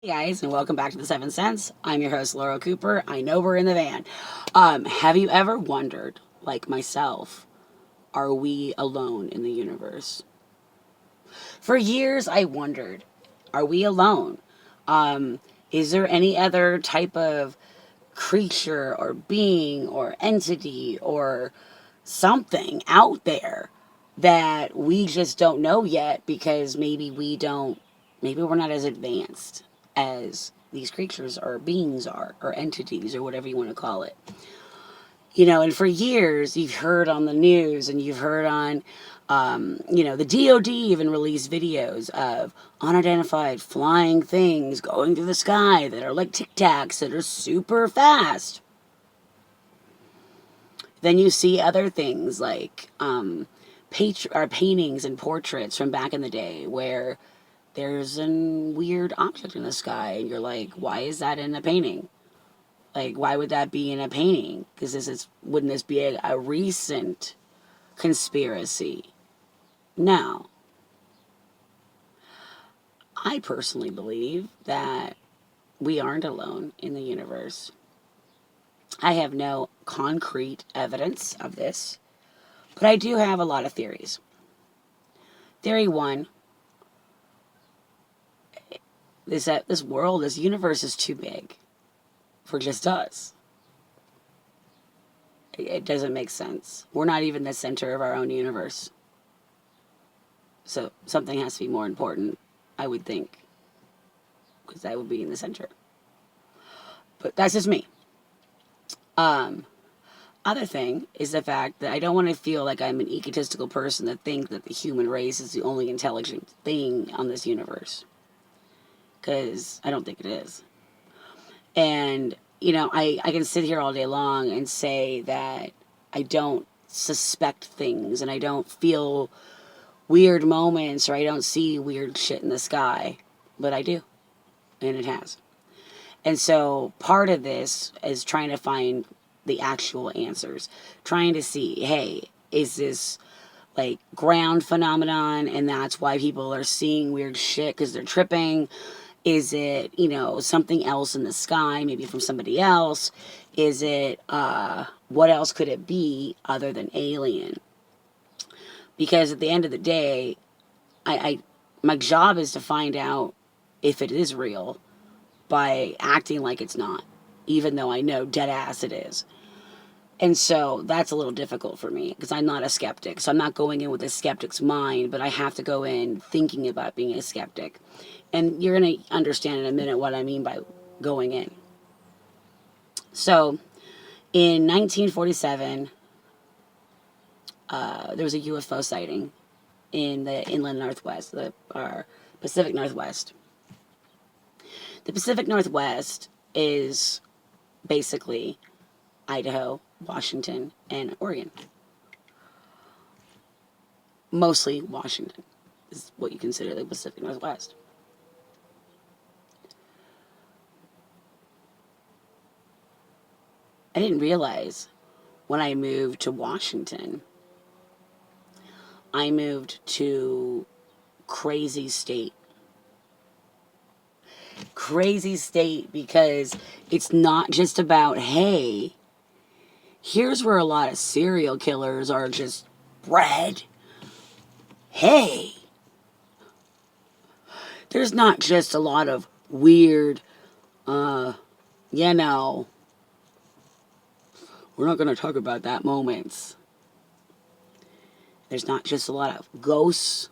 Hey guys, and welcome back to the Seven Cents. I'm your host, Laurel Cooper. I know we're in the van. Have you ever wondered, like myself, are we alone in the universe? For years, I wondered, are we alone? Is there any other type of creature or being or entity or something out there that we just don't know yet because maybe we're not as advanced as these creatures or beings are, or entities, or whatever you want to call it. And for years you've heard on the news and you've heard on, the DOD even released videos of unidentified flying things going through the sky that are like tic tacs that are super fast. Then you see other things like paintings and portraits from back in the day where there's a weird object in the sky, and you're like, why is that in a painting? Like, why would that be in a painting? Because wouldn't this be a recent conspiracy? No. I personally believe that we aren't alone in the universe. I have no concrete evidence of this, but I do have a lot of theories. Theory one is that this universe is too big for just us. It doesn't make sense. We're not even the center of our own universe. So something has to be more important, I would think, because that would be in the center. But that's just me. Other thing is the fact that I don't want to feel like I'm an egotistical person that think that the human race is the only intelligent thing on this universe. Because I don't think it is. And, I can sit here all day long and say that I don't suspect things and I don't feel weird moments or I don't see weird shit in the sky. But I do. And it has. And so part of this is trying to find the actual answers. Trying to see, hey, is this like ground phenomenon and that's why people are seeing weird shit because they're tripping? Is it, something else in the sky, maybe from somebody else? Is it, what else could it be other than alien? Because at the end of the day, my job is to find out if it is real by acting like it's not, even though I know dead ass it is. And so that's a little difficult for me because I'm not a skeptic. So I'm not going in with a skeptic's mind, but I have to go in thinking about being a skeptic. And you're going to understand in a minute what I mean by going in. So in 1947, there was a UFO sighting in the inland Northwest, the Pacific Northwest. The Pacific Northwest is basically Idaho, Washington, and Oregon. Mostly Washington is what you consider the Pacific Northwest. I didn't realize when I moved to Washington, I moved to crazy state. Crazy state because it's not just about, hey, here's where a lot of serial killers are just bred. Hey, there's not just a lot of weird, we're not going to talk about that moments. There's not just a lot of ghosts,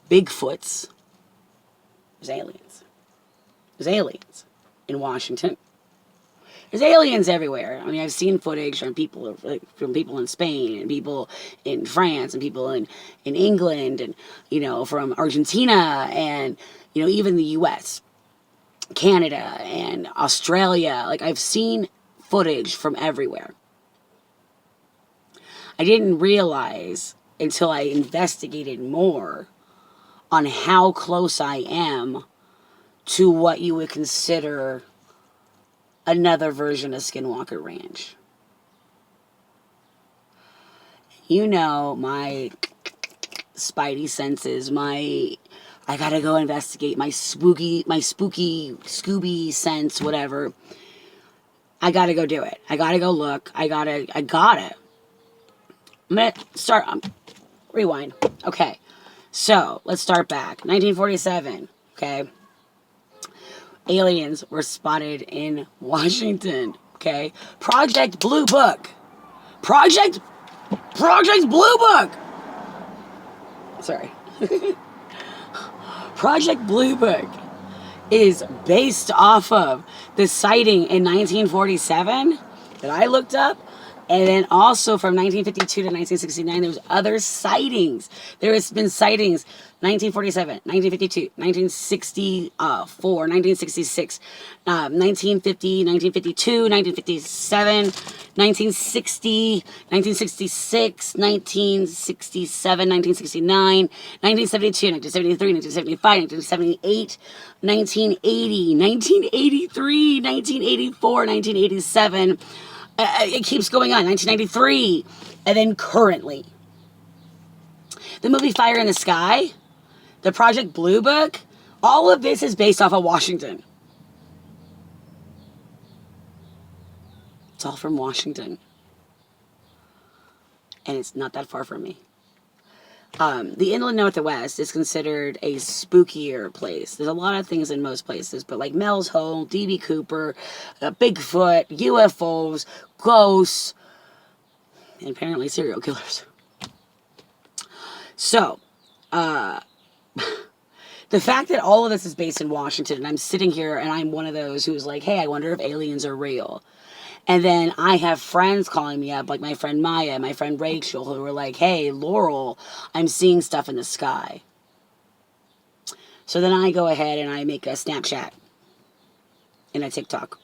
Bigfoots. There's aliens. There's aliens in Washington. There's aliens everywhere. I mean, I've seen footage from people in Spain and people in France and people in England and, from Argentina and, even the U.S., Canada and Australia. Like, I've seen footage from everywhere. I didn't realize until I investigated more on how close I am to what you would consider another version of Skinwalker Ranch. My spidey senses, I gotta go investigate my spooky Scooby sense, whatever. I gotta go do it. I gotta go look. I gotta. I'm gonna start. Rewind. Okay. So, let's start back. 1947. Okay. Aliens were spotted in Washington. Okay. Project Blue Book. Project Blue Book. Sorry. Project Blue Book is based off of the sighting in 1947 that I looked up. And then also from 1952 to 1969, there was other sightings. There has been sightings 1947, 1952, 1964, 1966, 1950, 1952, 1957, 1960, 1966, 1967, 1969, 1972, 1973, 1975, 1978, 1980, 1983, 1984, 1987. It keeps going on. 1993. And then currently. The movie Fire in the Sky, the Project Blue Book, all of this is based off of Washington. It's all from Washington. And it's not that far from me. The inland Northwest is considered a spookier place. There's a lot of things in most places, but like Mel's Hole, D.B. Cooper, Bigfoot, UFOs, ghosts, and apparently serial killers. So, the fact that all of this is based in Washington, and I'm sitting here and I'm one of those who's like, hey, I wonder if aliens are real. And then I have friends calling me up, like my friend Maya, my friend Rachel, who were like, hey, Laurel, I'm seeing stuff in the sky. So then I go ahead and I make a Snapchat and a TikTok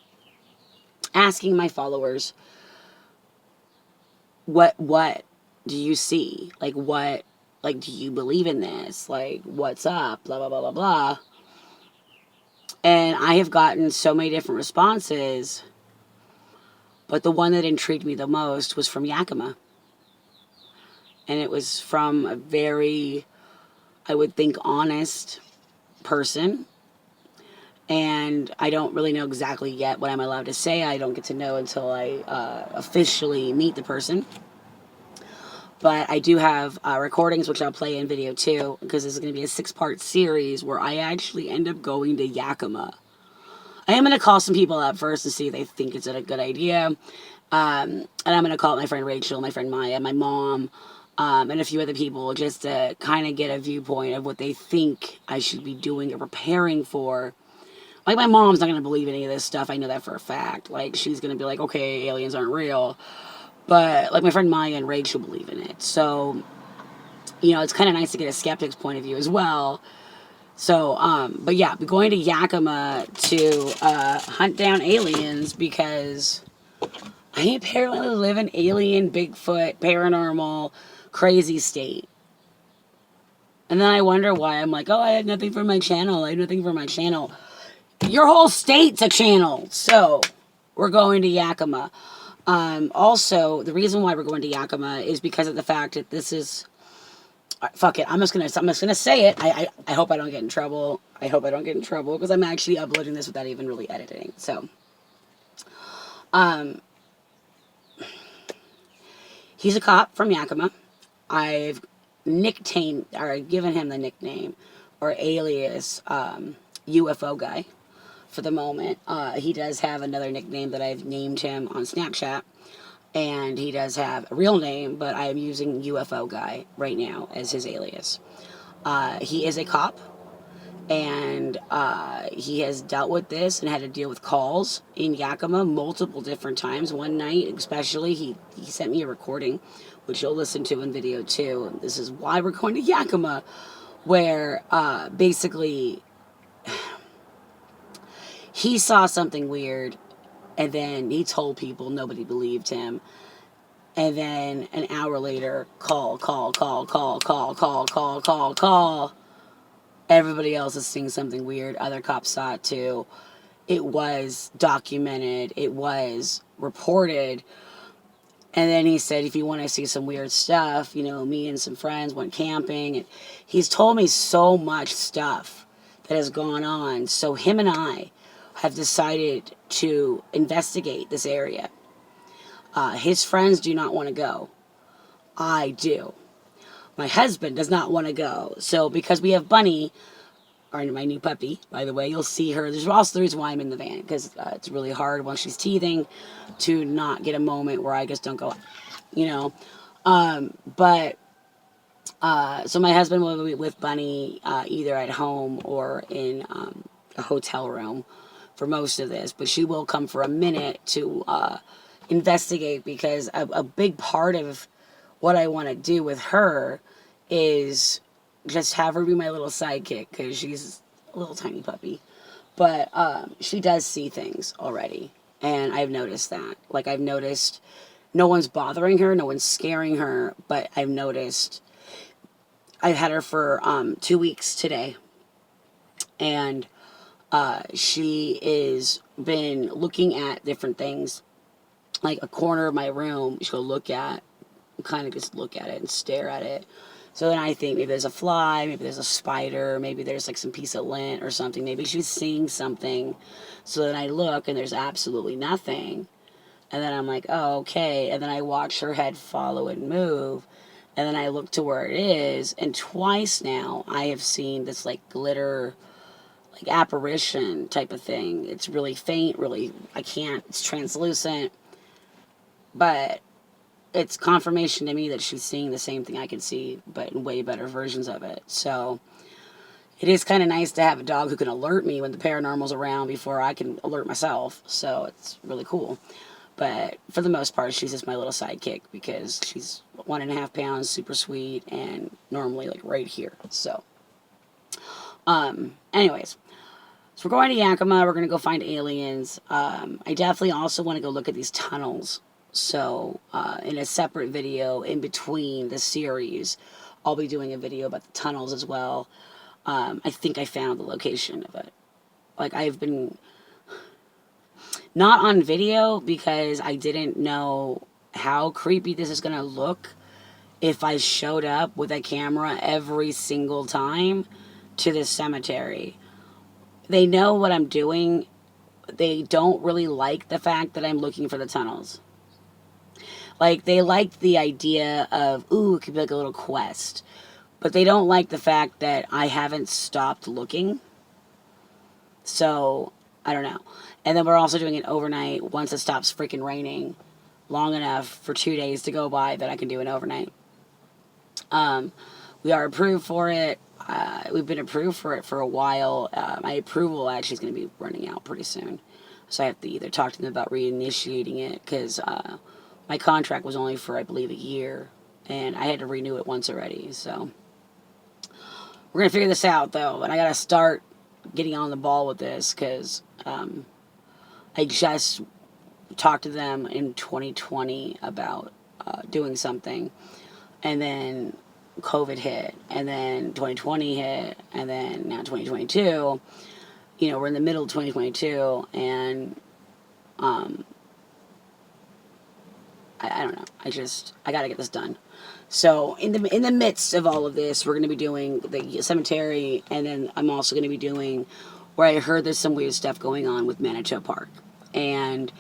asking my followers, what do you see? Like, do you believe in this? Like, what's up? Blah, blah, blah, blah, blah. And I have gotten so many different responses. But the one that intrigued me the most was from Yakima. And it was from a very, I would think, honest person. And I don't really know exactly yet what I'm allowed to say. I don't get to know until I officially meet the person. But I do have recordings, which I'll play in video too, because this is going to be a 6-part series where I actually end up going to Yakima. I am going to call some people up first to see if they think it's a good idea. And I'm going to call my friend Rachel, my friend Maya, my mom, and a few other people just to kind of get a viewpoint of what they think I should be doing or preparing for. Like, my mom's not going to believe any of this stuff. I know that for a fact. Like, she's going to be like, okay, aliens aren't real. But, like, my friend Maya and Rachel believe in it. So, you know, it's kind of nice to get a skeptic's point of view as well. So, but yeah, we're going to Yakima to hunt down aliens because I apparently live in alien, Bigfoot, paranormal, crazy state. And then I wonder why I'm like, oh, I had nothing for my channel. I had nothing for my channel. Your whole state's a channel. So, we're going to Yakima. Also, the reason why we're going to Yakima is because of the fact that this is... Fuck it. I'm just gonna say it. I hope I don't get in trouble. I hope I don't get in trouble because I'm actually uploading this without even really editing. So, he's a cop from Yakima. I've given him the nickname or alias UFO guy for the moment. He does have another nickname that I've named him on Snapchat. And he does have a real name, but I am using UFO guy right now as his alias. He is a cop, and he has dealt with this and had to deal with calls in Yakima multiple different times. One night, especially, he sent me a recording, which you'll listen to in video too. And this is why we're going to Yakima, where basically he saw something weird. And then he told people, nobody believed him. And then an hour later, call. Everybody else is seeing something weird. Other cops saw it too. It was documented. It was reported. And then he said, if you want to see some weird stuff, you know, me and some friends went camping. And he's told me so much stuff that has gone on. So him and I have decided to investigate this area. His friends do not want to go. I do. My husband does not want to go. So because we have Bunny, or my new puppy, by the way, you'll see her. There's also the reason why I'm in the van, because it's really hard when she's teething to not get a moment where I just don't go, you know. So my husband will be with Bunny either at home or in a hotel room for most of this, but she will come for a minute to investigate, because a big part of what I want to do with her is just have her be my little sidekick, because she's a little tiny puppy. But she does see things already, and I've noticed that. Like, I've noticed no one's bothering her, no one's scaring her, but I've noticed I've had her for 2 weeks today, and she is been looking at different things, like a corner of my room. She'll look at, kind of just look at it and stare at it. So then I think maybe there's a fly, maybe there's a spider, maybe there's like some piece of lint or something. Maybe she's seeing something. So then I look and there's absolutely nothing. And then I'm like, oh, okay. And then I watch her head follow and move. And then I look to where it is. And twice now I have seen this like glitter, like apparition type of thing. It's really faint, really, it's translucent. But it's confirmation to me that she's seeing the same thing I can see, but in way better versions of it. So it is kind of nice to have a dog who can alert me when the paranormal's around before I can alert myself. So it's really cool. But for the most part, she's just my little sidekick, because she's 1.5 pounds, super sweet, and normally like right here. So, anyways, so we're going to Yakima. We're going to go find aliens. I definitely also want to go look at these tunnels. So, in a separate video in between the series, I'll be doing a video about the tunnels as well. I think I found the location of it. Like, I've been not on video because I didn't know how creepy this is going to look if I showed up with a camera every single time to this cemetery. They know what I'm doing. They don't really like the fact that I'm looking for the tunnels. Like, they liked the idea of, ooh, it could be like a little quest. But they don't like the fact that I haven't stopped looking. So, I don't know. And then we're also doing it overnight once it stops freaking raining long enough for 2 days to go by that I can do an overnight. We are approved for it. We've been approved for it for a while. My approval actually is going to be running out pretty soon. So I have to either talk to them about reinitiating it, because my contract was only for, I believe, a year, and I had to renew it once already. So we're going to figure this out, though, and I got to start getting on the ball with this, because I just talked to them in 2020 about doing something, and then COVID hit, and then 2020 hit, and then now 2022. You know, we're in the middle of 2022, and I don't know. I got to get this done. So in the midst of all of this, we're going to be doing the cemetery, and then I'm also going to be doing where I heard there's some weird stuff going on with Manitou Park, and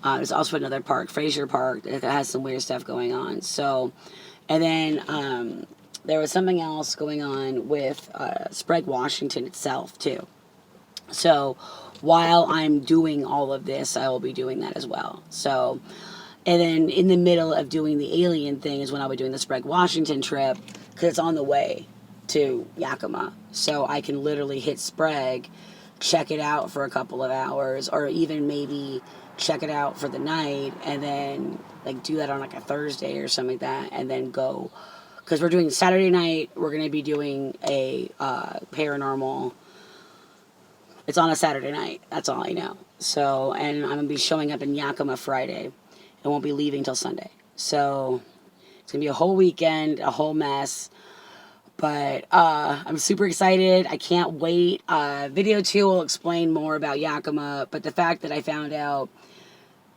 there's also another park, Fraser Park, that has some weird stuff going on. So, and then there was something else going on with Sprague, Washington itself too. So while I'm doing all of this, I will be doing that as well. So, and then in the middle of doing the alien thing is when I'll be doing the Sprague, Washington trip, because it's on the way to Yakima. So I can literally hit Sprague, check it out for a couple of hours, or even maybe check it out for the night, and then like do that on like a Thursday or something like that, and then go, because we're doing Saturday night, we're going to be doing a paranormal. It's on a Saturday night, that's all I know. So, and I'm going to be showing up in Yakima Friday. I won't be leaving till Sunday. So it's going to be a whole weekend, a whole mess. But I'm super excited. I can't wait. Video 2 will explain more about Yakima. But the fact that I found out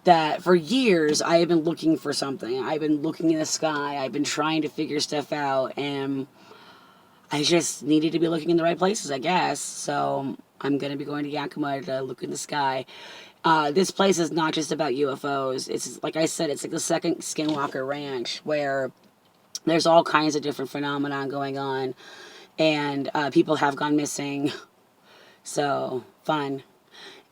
that for years I have been looking for something. I've been looking in the sky. I've been trying to figure stuff out, and I just needed to be looking in the right places, I guess. So I'm going to be going to Yakima to look in the sky. This place is not just about UFOs. It's like I said, it's like the second Skinwalker Ranch, where there's all kinds of different phenomenon going on, and people have gone missing. So fun.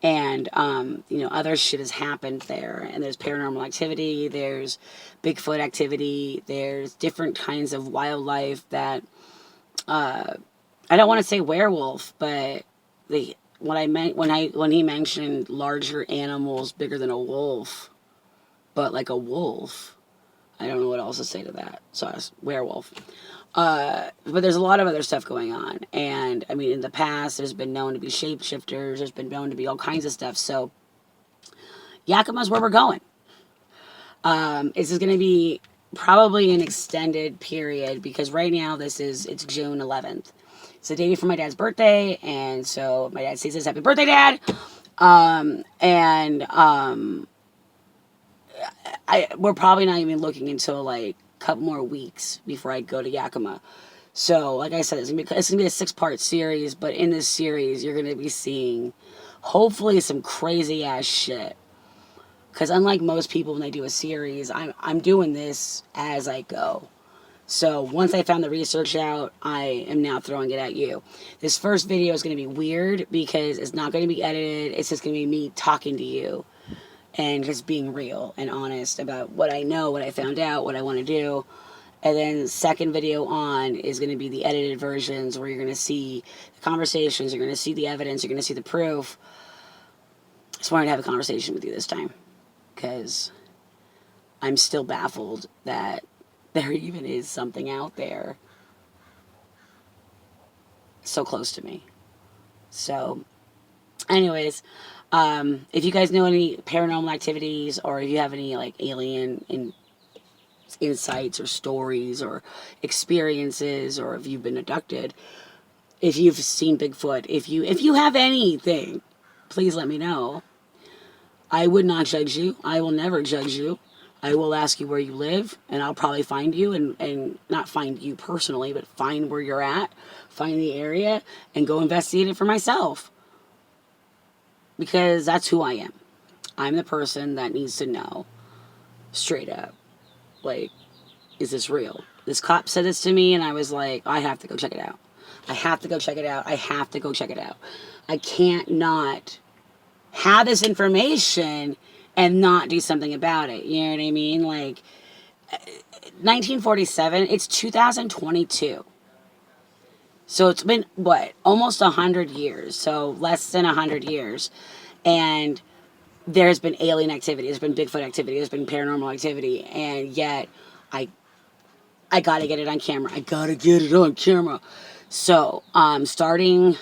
And other shit has happened there, and there's paranormal activity, there's Bigfoot activity, there's different kinds of wildlife that I don't want to say werewolf, but when he mentioned larger animals bigger than a wolf, but like a wolf, I don't know what else to say to that. So it's werewolf. But there's a lot of other stuff going on. And, I mean, in the past, there's been known to be shapeshifters. There's been known to be all kinds of stuff. So, Yakima's where we're going. This is going to be probably an extended period, because right now it's June 11th. It's the day before my dad's birthday. And so my dad says, "Happy birthday, Dad." We're probably not even looking until like couple more weeks before I go to Yakima. So, like I said, it's gonna be a 6-part series, but in this series, you're gonna be seeing, hopefully, some crazy ass shit. Because unlike most people when they do a series, I'm doing this as I go. So once I found the research out, I am now throwing it at you. This first video is gonna be weird because it's not gonna be edited. It's just gonna be me talking to you and just being real and honest about what I know, what I found out, what I want to do. And then the second video on is going to be the edited versions, where you're going to see the conversations, you're going to see the evidence, you're going to see the proof. I just wanted to have a conversation with you this time, because I'm still baffled that there even is something out there so close to me. So, anyways, if you guys know any paranormal activities, or if you have any like alien insights or stories or experiences, or if you've been abducted, if you've seen Bigfoot, if you have anything, please let me know. I would not judge you. I will never judge you. I will ask you where you live, and I'll probably find you, and not find you personally, but find where you're at, find the area, and go investigate it for myself. Because that's who I am. I'm the person that needs to know straight up, like, is this real? This cop said this to me, and I was like, I have to go check it out. I have to go check it out. I have to go check it out. I can't not have this information and not do something about it. You know what I mean? Like, 1947, it's 2022. So it's been, what, almost 100 years. So less than 100 years. And there's been alien activity. There's been Bigfoot activity. There's been paranormal activity. And yet, I got to get it on camera. I got to get it on camera. So, starting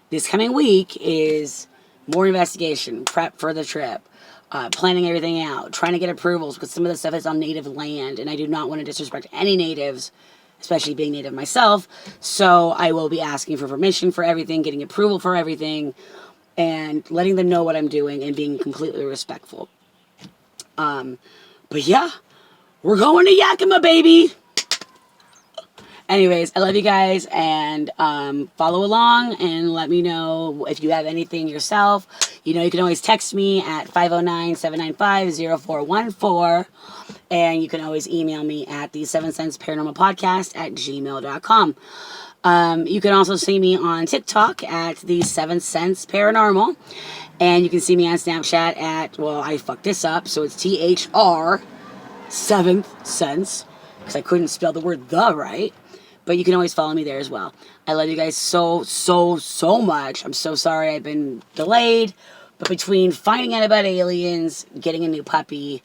this coming week is more investigation, prep for the trip, planning everything out, trying to get approvals, because some of the stuff is on native land. And I do not want to disrespect any natives, especially being native myself. So I will be asking for permission for everything, getting approval for everything, and letting them know what I'm doing and being completely respectful. But yeah, we're going to Yakima, baby. Anyways, I love you guys, and follow along and let me know if you have anything yourself. You know, you can always text me at 509-795-0414. And you can always email me at the 7 Cents Paranormal Podcast at gmail.com. You can also see me on TikTok at the 7 Cents Paranormal. And you can see me on Snapchat at, well, I fucked this up, so it's THR 7th Sense, because I couldn't spell the word the right. But you can always follow me there as well. I love you guys so much. I'm so sorry I've been delayed. But between finding out about aliens, getting a new puppy,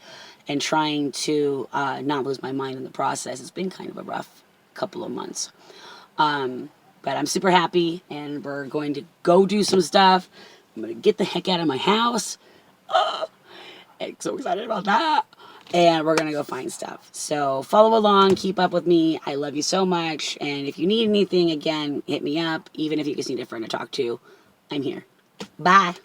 and trying to not lose my mind in the process, it's been kind of a rough couple of months. But I'm super happy, and we're going to go do some stuff. I'm going to get the heck out of my house. I'm so excited about that. And we're going to go find stuff. So follow along, keep up with me. I love you so much. And if you need anything, again, hit me up. Even if you just need a friend to talk to, I'm here. Bye.